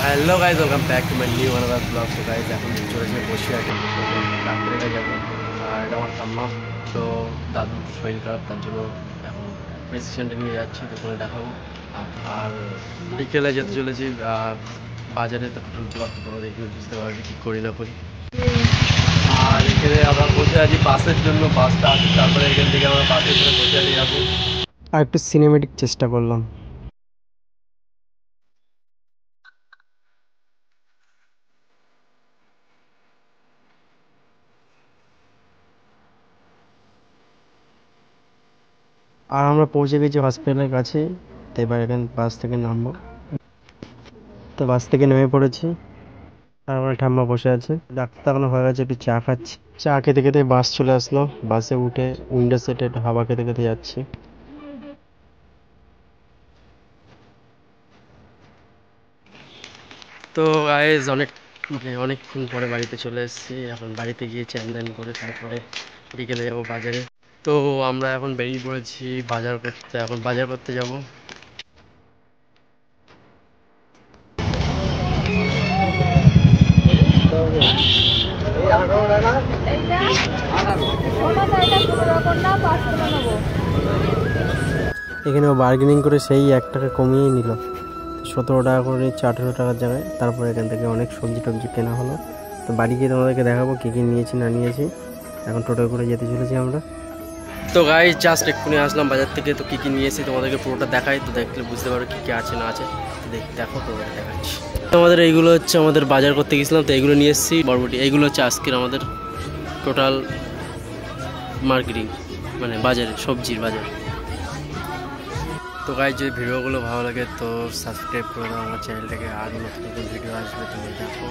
Hello guys, welcome back to my new another blog. তো guys এখন চলেছে বসে আছি, ডাক্তারের যাবো। আর এটা আমার ঠাম্মা, তো দাদুর শরীর খারাপ, তার জন্য এখন প্রেসক্রিপশনটা নিয়ে যাচ্ছি, তো ওখানে দেখাবো। আর বিকেলে যেতে চলেছি বাজারে, তো টোটাল ব্লগ তোমরা দেখে বুঝতে পারবে কী করি না করি। আর এখানে আমরা বসে আছি বাসের জন্য, বাসটা আসছে, তারপরে এখান থেকে আমরা বাসের জন্য বসে আছি যাবো। আর একটু সিনেমেটিক চেষ্টা করলাম। আর আমরা পৌঁছে গেছি হসপিটালের কাছে। তো এবার এখানে বাস থেকে নামবো। তো বাস থেকে নেমে পড়েছি, আর আমার ঠাম্মা বসে আছে। ডাক্তার এখনো হয়ে গেছে, একটু চা খাচ্ছি। চা খেতে খেতে বাস চলে আসলো। বাসে উঠে উইন্ডো সিটে একটু হাওয়া খেতে খেতে যাচ্ছি। তো গাইজ অনেকক্ষণ পরে বাড়িতে চলে এসেছি। এখন বাড়িতে গিয়ে চ্যান ত্যান করে তারপরে বিকেলে যাবো বাজারে। তো আমরা এখন বেরিয়ে পড়েছি বাজার করতে, এখন বাজার করতে যাব। এখানেও বার্গেনিং করে সেই 1 টাকা কমিয়েই নিল, 17 টাকা করে নিচ্ছে 18 টাকার জায়গায়। তারপর এখান থেকে অনেক সবজি টবজি কেনা হলো। তো বাড়ি গিয়ে তোমাদেরকে দেখাবো কী কী নিয়েছি না নিয়েছি। এখন টোটো করে যেতে চলেছি আমরা। তো গাইজ জাস্ট এক্ষুনি আসলাম বাজার থেকে, তো কী কী নিয়েছি তোমাদেরকে পুরোটা দেখাই, তো দেখলে বুঝতে পারো কী কী আছে না আছে। দেখো তোমাদের দেখাচ্ছি। আমাদের এইগুলো হচ্ছে আমাদের বাজার করতে গেছিলাম, তো এইগুলো নিয়ে এসেছি বরবটি। এইগুলো হচ্ছে আজকের আমাদের টোটাল মার্কেটিং, মানে বাজারে সবজির বাজার। তো গাইজ যদি ভিডিওগুলো ভালো লাগে তো সাবস্ক্রাইব করে দাও আমার চ্যানেলটাকে, আরও নতুন নতুন ভিডিও আসবে, তুমি দেখো।